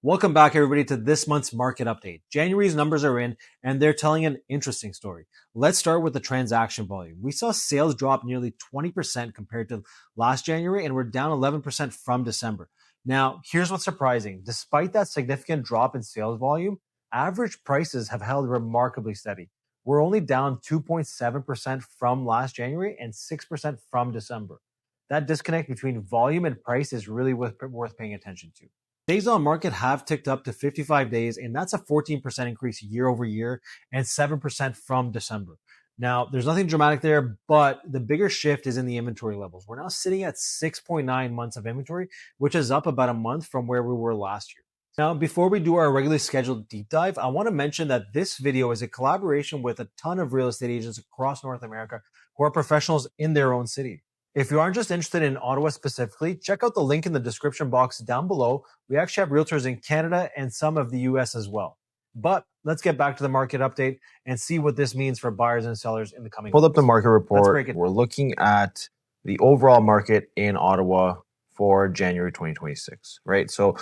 Welcome back, everybody, to this month's market update. January's numbers are in, and they're telling an interesting story. Let's start with the transaction volume. We saw sales drop nearly 20% compared to last January, and we're down 11% from December. Now, here's what's surprising. Despite that significant drop in sales volume, average prices have held remarkably steady. We're only down 2.7% from last January and 6% from December. That disconnect between volume and price is really worth paying attention to. Days on market have ticked up to 55 days, and that's a 14% increase year over year and 7% from December. Now, there's nothing dramatic there, but the bigger shift is in the inventory levels. We're now sitting at 6.9 months of inventory, which is up about a month from where we were last year. Now, before we do our regularly scheduled deep dive, I want to mention that this video is a collaboration with a ton of real estate agents across North America who are professionals in their own city. If you aren't just interested in Ottawa specifically, check out the link in the description box down below. We actually have realtors in Canada and some of the US as well. But let's get back to the market update and see what this means for buyers and sellers in the coming Pulled up the weeks. market report. break it We're looking at the overall market in Ottawa for January 2026, right? So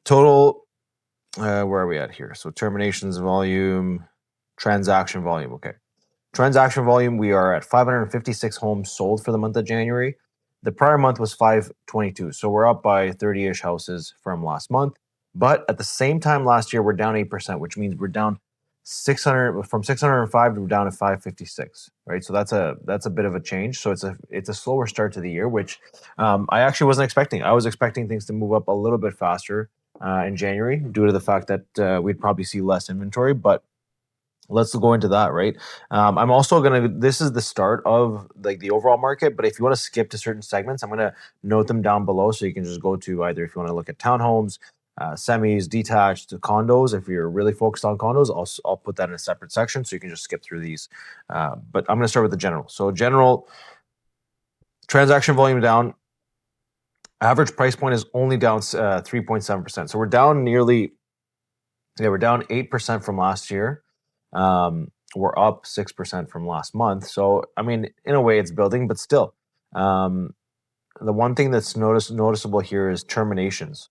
total, where are we at here? So terminations volume, transaction volume, okay. Transaction volume, we are at 556 homes sold for the month of January. The prior month was 522, so we're up by 30-ish houses from last month. But at the same time last year, we're down 8%, which means we're down 600 from 605 to down to 556, right? So that's a bit of a change. So it's a slower start to the year, which I actually wasn't expecting. I was expecting things to move up a little bit faster in January due to the fact that we'd probably see less inventory, but let's go into that, right? I'm also this is the start of like the overall market, but if you want to skip to certain segments, I'm gonna note them down below so you can just go to either if you want to look at townhomes, semis, detached, condos. If you're really focused on condos, I'll put that in a separate section so you can just skip through these. But I'm gonna start with the general. So general transaction volume down. Average price point is only down 3.7%. So we're down we're down 8% from last year. We're up 6% from last month. So, I mean, in a way it's building, but still. The one thing that's noticeable here is terminations.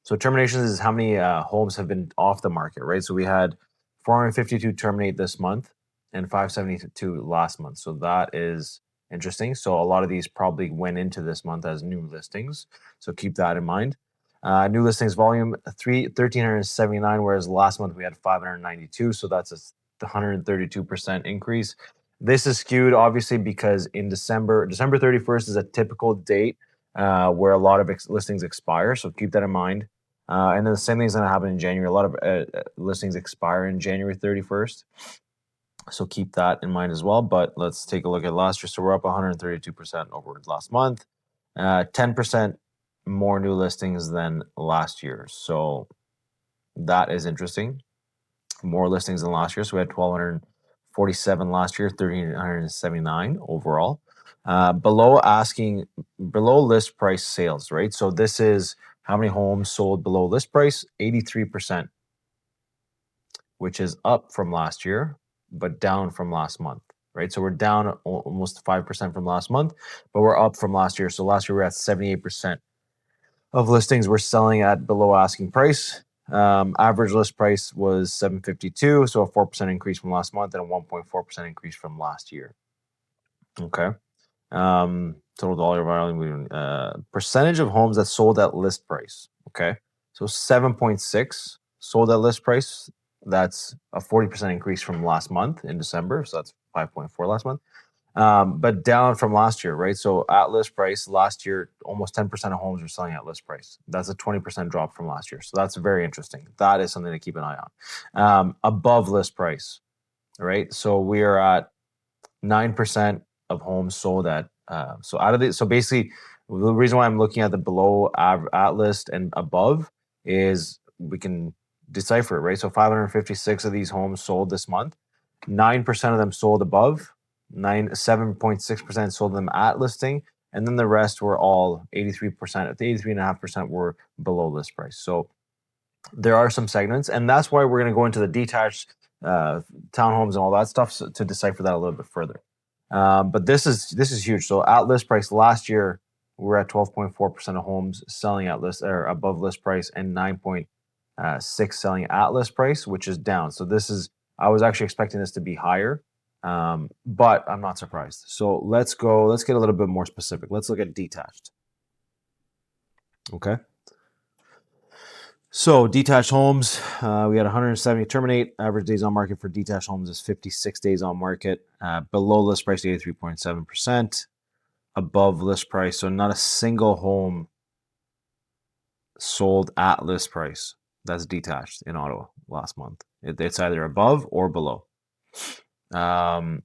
So terminations is how many homes have been off the market, right? So we had 452 terminate this month and 572 last month. So that is interesting. So a lot of these probably went into this month as new listings. So keep that in mind. New listings volume 1,379, whereas last month we had 592. So that's a 132% increase. This is skewed obviously because in December 31st is a typical date where a lot of listings expire. So keep that in mind. And then the same thing is going to happen in January. A lot of listings expire in January 31st. So keep that in mind as well. But let's take a look at last year. So we're up 132% over last month. 10% more new listings than last year. So that is interesting. More listings than last year. So we had 1,247 last year, 1,379 overall. Below list price sales, right? So this is how many homes sold below list price, 83%, which is up from last year, but down from last month, right? So we're down almost 5% from last month, but we're up from last year. So last year we were at 78% of listings were selling at below asking price. Average list price was 752, so a 4% increase from last month and a 1.4% increase from last year. Okay. Total dollar value, percentage of homes that sold at list price. Okay. So 7.6 sold at list price. That's a 40% increase from last month in December. So that's 5.4 last month. But down from last year, right? So at list price last year, almost 10% of homes were selling at list price. That's a 20% drop from last year. So that's very interesting. That is something to keep an eye on. Above list price, right? So we are at 9% of homes sold at, so basically the reason why I'm looking at the below at list and above is we can decipher it, right? So 556 of these homes sold this month. 9% of them sold above. 7.6% sold them at listing, and then the rest were all 83%. 83.5% were below list price. So there are some segments, and that's why we're going to go into the detached townhomes and all that stuff to decipher that a little bit further. But this is huge. So at list price last year, we're at 12.4% of homes selling at list or above list price, and 6 selling at list price, which is down. So this is, I was actually expecting this to be higher, but I'm not surprised. So let's get a little bit more specific. Let's look at detached. Okay. So detached homes, we had 170 terminate. Average days on market for detached homes is 56 days on market. Below list price, 83.7%. Above list price, so not a single home sold at list price that's detached in Ottawa last month. It's either above or below. Average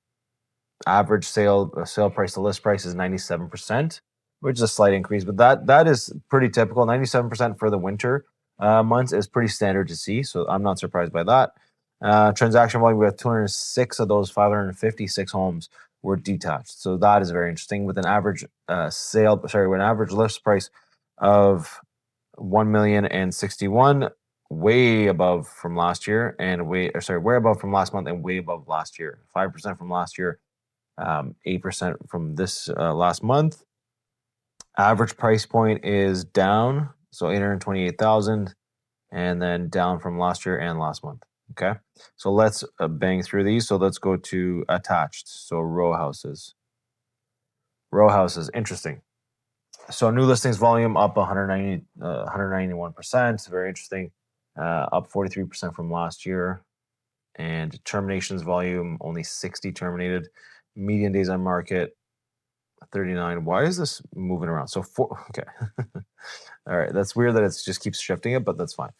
sale price to list price is 97%, which is a slight increase, but that is pretty typical. 97% for the winter months is pretty standard to see, so I'm not surprised by that. Transaction volume, we have 206 of those 556 homes were detached, so that is very interesting. With an average with an average list price of 1,061,000, way above from last year, and way above from last month, and way above last year. 5% from last year. 8% from this last month. Average price point is down, so 828,000, and then down from last year and last month. Okay, so let's bang through these. So let's go to attached. So row houses. Row houses, interesting. So new listings volume up 191%. Very interesting. Up 43% from last year. And terminations volume, only 60 terminated. Median days on market, 39. Why is this moving around? So okay. All right. That's weird that it just keeps shifting it, but that's fine.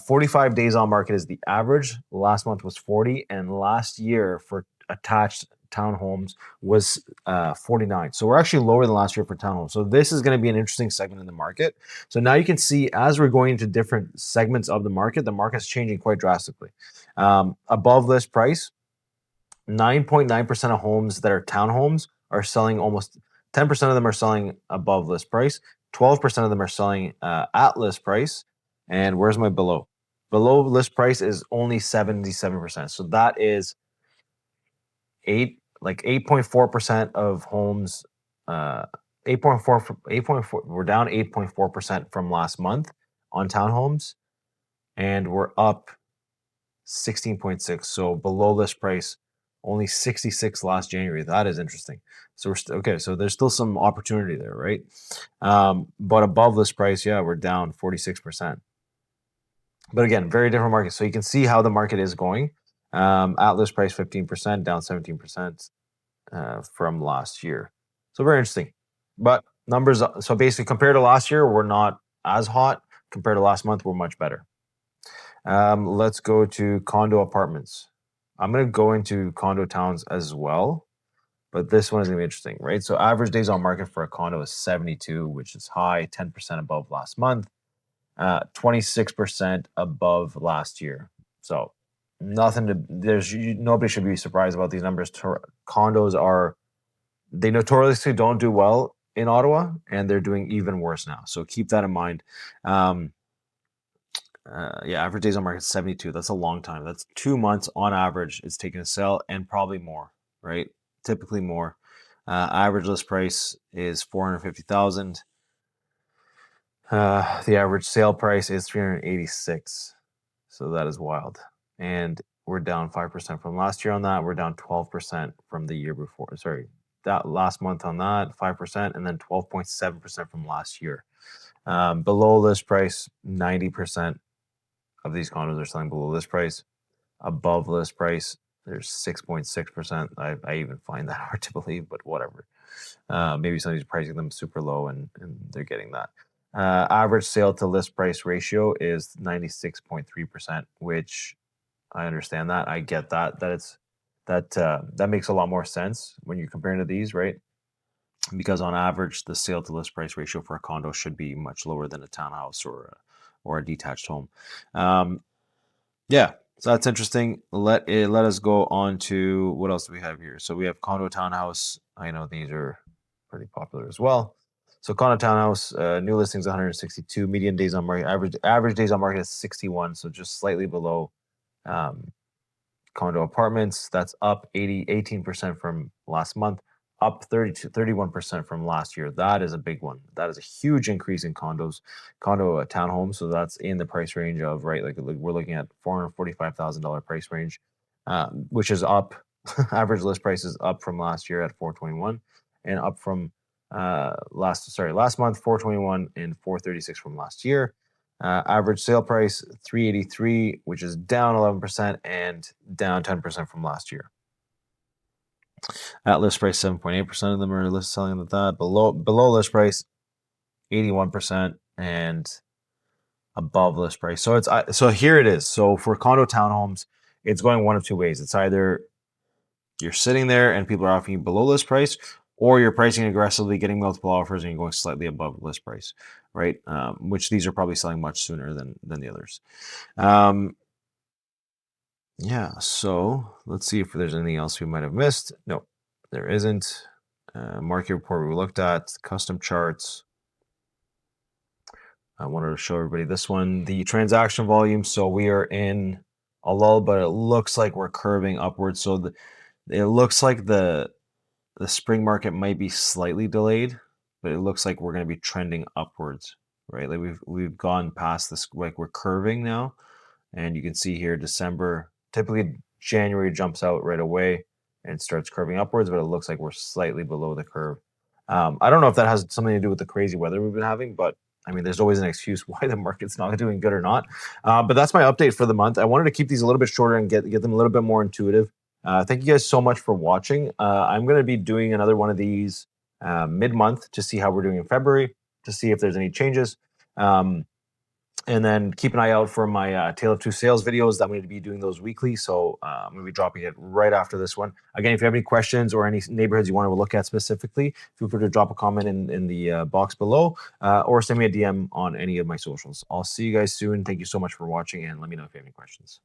45 days on market is the average. Last month was 40, and last year for attached townhomes was 49. So we're actually lower than last year for townhomes. So this is going to be an interesting segment in the market. So now you can see as we're going into different segments of the market's changing quite drastically. Above list price, 9.9% of homes that are townhomes are selling, almost 10% of them are selling above list price. 12% of them are selling at list price. And where's my below? Below list price is only 77%. So that is 8.4% of homes. 8.4. We're down 8.4% from last month on townhomes, and we're up 16.6. So below list price, only 66 last January. That is interesting. So we're okay. So there's still some opportunity there, right? But above list price, yeah, we're down 46%. But again, very different market. So you can see how the market is going. At list price, 15%, down 17% from last year. So very interesting. But numbers. So basically, compared to last year, we're not as hot. Compared to last month, we're much better. Let's go to condo apartments. I'm going to go into condo towns as well, but this one is going to be interesting, right? So average days on market for a condo is 72, which is high, 10% above last month, 26% above last year. So nobody should be surprised about these numbers. Condos they notoriously don't do well in Ottawa, and they're doing even worse now. So keep that in mind. Average days on market 72. That's a long time. That's 2 months on average it's taken to sell, and probably more, right? Typically more. Average list price is 450,000. The average sale price is 386. So that is wild. And we're down 5% from last year on that. We're down 12% from the year before. Sorry, that last month on that, 5%, and then 12.7% from last year. Below list price, 90% of these condos are selling below list price. Above list price, there's 6.6%. I even find that hard to believe, but whatever. Maybe somebody's pricing them super low and they're getting that. Average sale to list price ratio is 96.3%, which I understand that. I get that. That makes a lot more sense when you're comparing to these, right? Because on average, the sale to list price ratio for a condo should be much lower than a townhouse or a detached home. So that's interesting. Let us go on to what else do we have here? So we have condo townhouse. I know these are pretty popular as well. So condo townhouse, new listings 162, median days on market, average days on market is 61, so just slightly below condo apartments. That's up 18% from last month, up 31% from last year. That is a big one. That is a huge increase in condo townhomes. So that's in the price range of, right, like we're looking at $445,000 price range, which is up. Average list price is up from last year at 421, and up from last month 421 and 436 from last year. Average sale price 383, which is down 11% and down 10% from last year. At list price, 7.8% of them are list selling at that. Below list price, 81%, and above list price. So so here it is. So for condo townhomes, it's going one of two ways. It's either you're sitting there and people are offering you below list price, or you're pricing aggressively, getting multiple offers, and you're going slightly above list price, right? Which these are probably selling much sooner than the others. Yeah, so let's see if there's anything else we might have missed. No, there isn't. Market report we looked at, custom charts. I wanted to show everybody this one, the transaction volume. So we are in a lull, but it looks like we're curving upwards. So it looks like the spring market might be slightly delayed, but it looks like we're going to be trending upwards, right? Like we've gone past this, like we're curving now, and you can see here December. Typically, January jumps out right away and starts curving upwards, but it looks like we're slightly below the curve. I don't know if that has something to do with the crazy weather we've been having, but I mean, there's always an excuse why the market's not doing good or not. But that's my update for the month. I wanted to keep these a little bit shorter and get them a little bit more intuitive. Thank you guys so much for watching. I'm going to be doing another one of these mid-month to see how we're doing in February, to see if there's any changes. And then keep an eye out for my Tale of Two Sales videos. I'm going to be doing those weekly. So I'm going to be dropping it right after this one. Again, if you have any questions or any neighborhoods you want to look at specifically, feel free to drop a comment in the box below or send me a DM on any of my socials. I'll see you guys soon. Thank you so much for watching, and let me know if you have any questions.